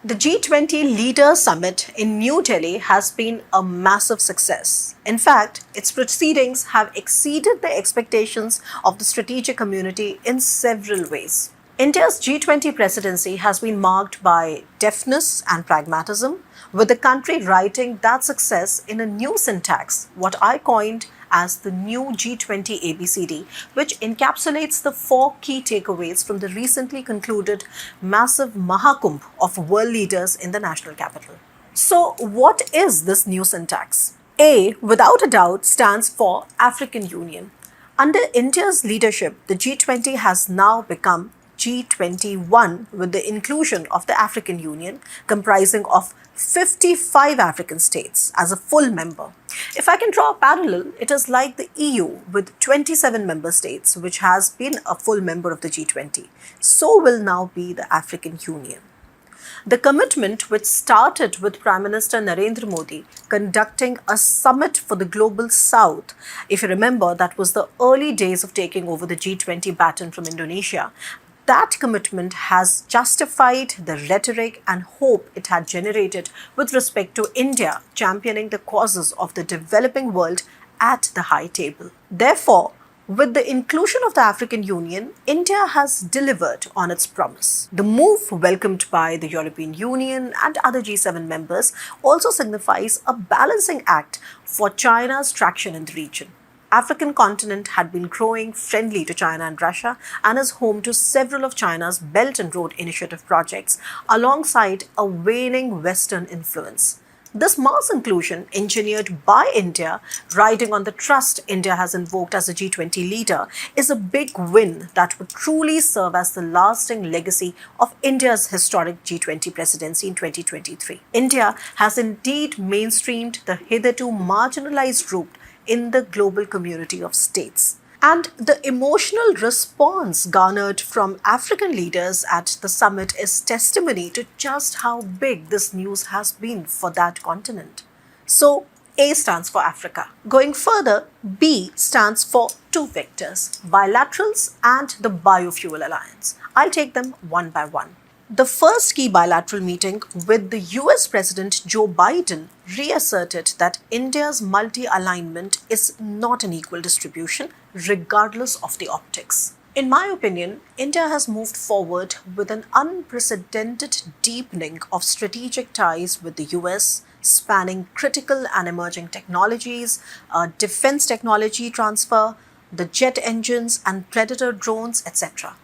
The G20 Leaders Summit in New Delhi has been a massive success. In fact, its proceedings have exceeded the expectations of the strategic community in several ways. India's G20 presidency has been marked by deftness and pragmatism, with the country writing that success in a new syntax, what I coined as the new G20 ABCD, which encapsulates the four key takeaways from the recently concluded massive Mahakumbh of world leaders in the national capital. So, what is this new syntax? A, without a doubt, stands for African Union. Under India's leadership, the G20 has now become G21 with the inclusion of the African Union, comprising of 55 African states as a full member. If I can draw a parallel, it is like the EU with 27 member states, which has been a full member of the G20. So will now be the African Union. The commitment, which started with Prime Minister Narendra Modi conducting a summit for the global south, if you remember, that was the early days of taking over the G20 baton from Indonesia. That commitment has justified the rhetoric and hope it had generated with respect to India championing the causes of the developing world at the high table. Therefore, with the inclusion of the African Union, India has delivered on its promise. The move, welcomed by the European Union and other G7 members, also signifies a balancing act for China's traction in the region. African continent had been growing friendly to China and Russia and is home to several of China's Belt and Road Initiative projects alongside a waning Western influence. This mass inclusion, engineered by India, riding on the trust India has invoked as a G20 leader, is a big win that would truly serve as the lasting legacy of India's historic G20 presidency in 2023. India has indeed mainstreamed the hitherto marginalized group in the global community of states. And the emotional response garnered from African leaders at the summit is testimony to just how big this news has been for that continent. So, A stands for Africa. Going further, B stands for two vectors, bilaterals and the biofuel alliance. I'll take them one by one. The first key bilateral meeting with the US President Joe Biden reasserted that India's multi-alignment is not an equal distribution, regardless of the optics. In my opinion, India has moved forward with an unprecedented deepening of strategic ties with the US, spanning critical and emerging technologies, defense technology transfer, the jet engines and Predator drones, etc.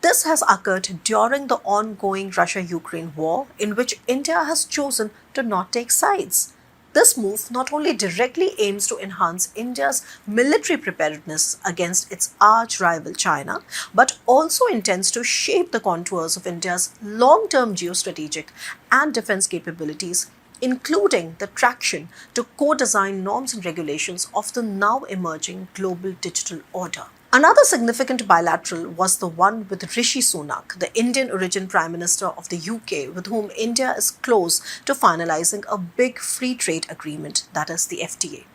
This has occurred during the ongoing Russia-Ukraine war, in which India has chosen to not take sides. This move not only directly aims to enhance India's military preparedness against its arch-rival China, but also intends to shape the contours of India's long-term geostrategic and defense capabilities, including the traction to co-design norms and regulations of the now emerging global digital order. Another significant bilateral was the one with Rishi Sunak, the Indian origin Prime Minister of the UK, with whom India is close to finalizing a big free trade agreement, that is the FTA.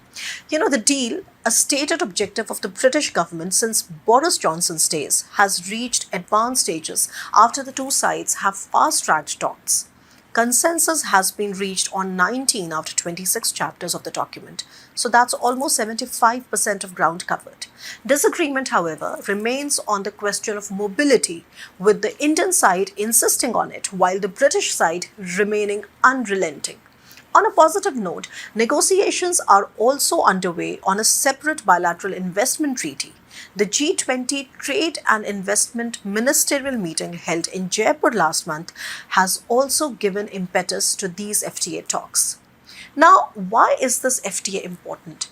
The deal, a stated objective of the British government since Boris Johnson's days, has reached advanced stages after the two sides have fast-tracked talks. Consensus has been reached on 19 out of 26 chapters of the document, so that's almost 75% of ground covered. Disagreement, however, remains on the question of mobility, with the Indian side insisting on it, while the British side remaining unrelenting. On a positive note, negotiations are also underway on a separate bilateral investment treaty. The G20 Trade and Investment Ministerial meeting held in Jaipur last month has also given impetus to these FTA talks. Now, why is this FTA important?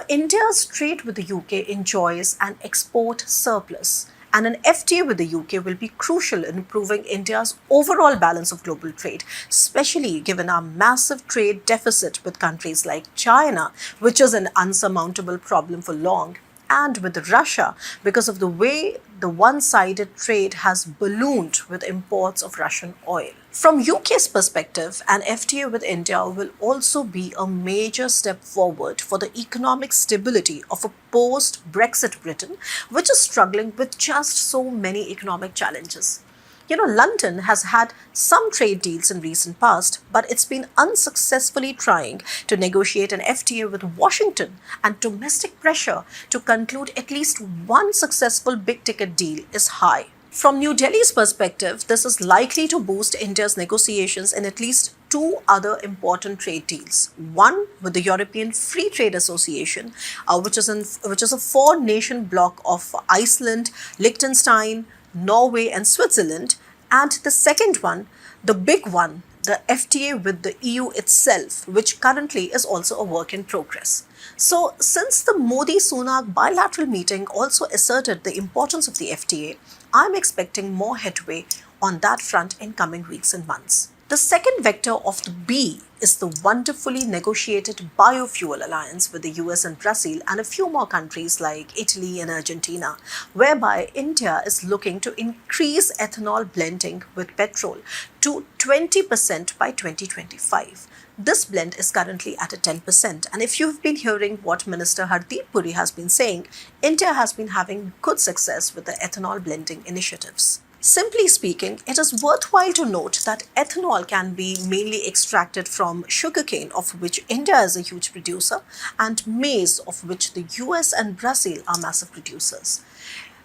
India's trade with the UK enjoys an export surplus, and an FTA with the UK will be crucial in improving India's overall balance of global trade, especially given our massive trade deficit with countries like China, which is an unsurmountable problem for long, and with Russia because of the way the one-sided trade has ballooned with imports of Russian oil. From UK's perspective, an FTA with India will also be a major step forward for the economic stability of a post-Brexit Britain, which is struggling with just so many economic challenges. London has had some trade deals in recent past, but it's been unsuccessfully trying to negotiate an FTA with Washington, and domestic pressure to conclude at least one successful big-ticket deal is high. From New Delhi's perspective, this is likely to boost India's negotiations in at least two other important trade deals. One with the European Free Trade Association, which is a four-nation bloc of Iceland, Liechtenstein, Norway, and Switzerland, and the second one, the big one, the FTA with the EU itself, which currently is also a work in progress. So, since the Modi-Sunak bilateral meeting also asserted the importance of the FTA, I'm expecting more headway on that front in coming weeks and months. The second vector of the B is the wonderfully negotiated biofuel alliance with the US and Brazil and a few more countries like Italy and Argentina, whereby India is looking to increase ethanol blending with petrol to 20% by 2025. This blend is currently at a 10%, and if you've been hearing what Minister Hardeep Puri has been saying, India has been having good success with the ethanol blending initiatives. Simply speaking, it is worthwhile to note that ethanol can be mainly extracted from sugarcane, of which India is a huge producer, and maize, of which the US and Brazil are massive producers.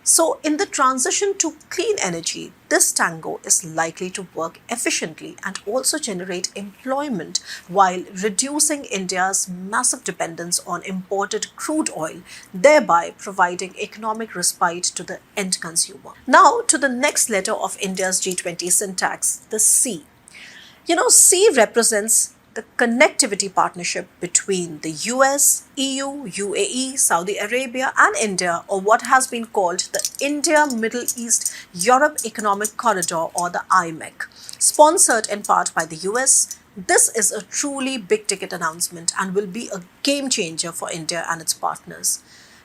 So, in the transition to clean energy, this tango is likely to work efficiently and also generate employment while reducing India's massive dependence on imported crude oil, thereby providing economic respite to the end consumer. Now, to the next letter of India's G20 syntax, the C. C represents the connectivity partnership between the US, EU, UAE, Saudi Arabia and India, or what has been called the India Middle East Europe Economic Corridor, or the IMEC. Sponsored in part by the US, this is a truly big-ticket announcement and will be a game changer for India and its partners.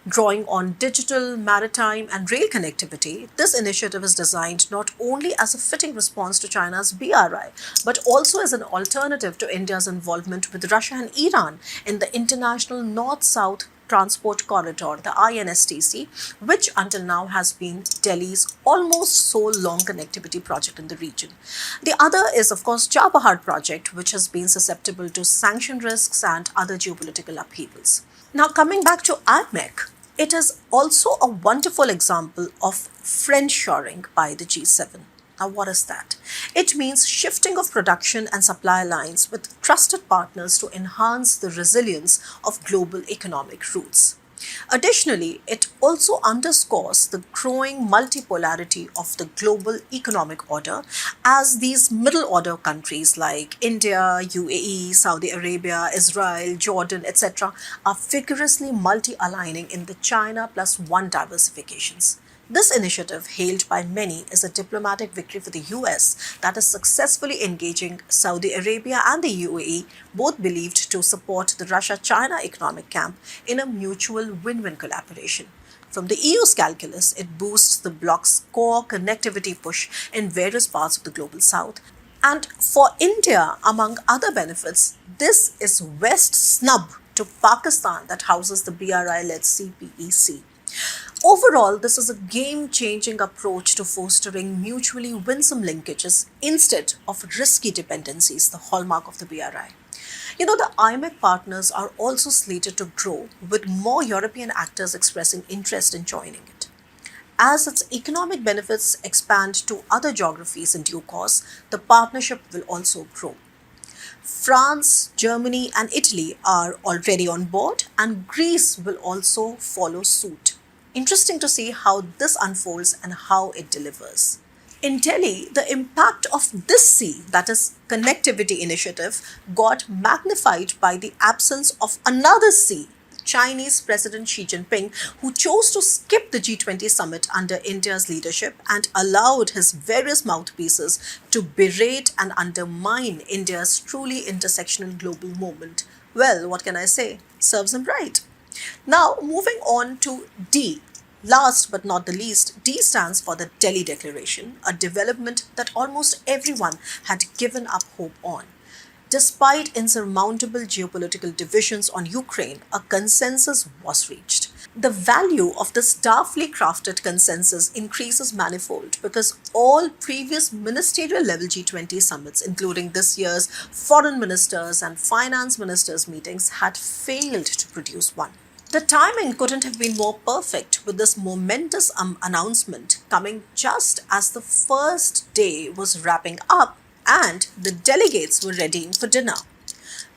Drawing on digital, maritime and rail connectivity, this initiative is designed not only as a fitting response to China's BRI, but also as an alternative to India's involvement with Russia and Iran in the International North-South Transport Corridor, the INSTC, which until now has been Delhi's almost sole long connectivity project in the region. The other is, of course, Chabahar project, which has been susceptible to sanction risks and other geopolitical upheavals. Now, coming back to IMEC, it is also a wonderful example of friendshoring by the G7. Now, what is that? It means shifting of production and supply lines with trusted partners to enhance the resilience of global economic routes. Additionally, it also underscores the growing multipolarity of the global economic order, as these middle order countries like India, UAE, Saudi Arabia, Israel, Jordan, etc. are vigorously multi-aligning in the China plus one diversifications. This initiative, hailed by many, is a diplomatic victory for the US that is successfully engaging Saudi Arabia and the UAE, both believed to support the Russia-China economic camp in a mutual win-win collaboration. From the EU's calculus, it boosts the bloc's core connectivity push in various parts of the global south. And for India, among other benefits, this is West snub to Pakistan that houses the BRI-led CPEC. Overall, this is a game-changing approach to fostering mutually winsome linkages instead of risky dependencies, the hallmark of the BRI. The IMEC partners are also slated to grow, with more European actors expressing interest in joining it. As its economic benefits expand to other geographies in due course, the partnership will also grow. France, Germany and Italy are already on board, and Greece will also follow suit. Interesting to see how this unfolds and how it delivers. In Delhi, the impact of this C, that is connectivity initiative, got magnified by the absence of another C, Chinese President Xi Jinping, who chose to skip the G20 Summit under India's leadership and allowed his various mouthpieces to berate and undermine India's truly intersectional global movement. Well, what can I say? Serves him right. Now, moving on to D. Last but not the least, D stands for the Delhi Declaration, a development that almost everyone had given up hope on. Despite insurmountable geopolitical divisions on Ukraine, a consensus was reached. The value of this daftly crafted consensus increases manifold because all previous ministerial level G20 summits, including this year's foreign ministers and finance ministers meetings, had failed to produce one. The timing couldn't have been more perfect, with this momentous announcement coming just as the first day was wrapping up and the delegates were readying for dinner.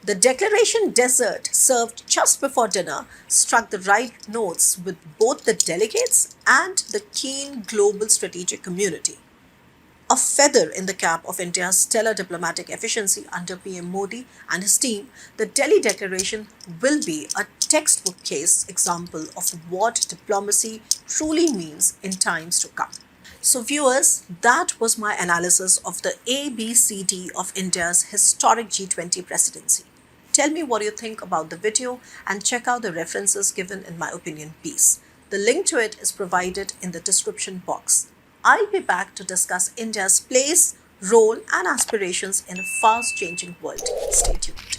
The declaration dessert served just before dinner struck the right notes with both the delegates and the keen global strategic community. A feather in the cap of India's stellar diplomatic efficiency under PM Modi and his team, the Delhi Declaration will be a textbook case example of what diplomacy truly means in times to come. So viewers, that was my analysis of the ABCD of India's historic G20 presidency. Tell me what you think about the video and check out the references given in my opinion piece. The link to it is provided in the description box. I'll be back to discuss India's place, role and aspirations in a fast-changing world. Stay tuned.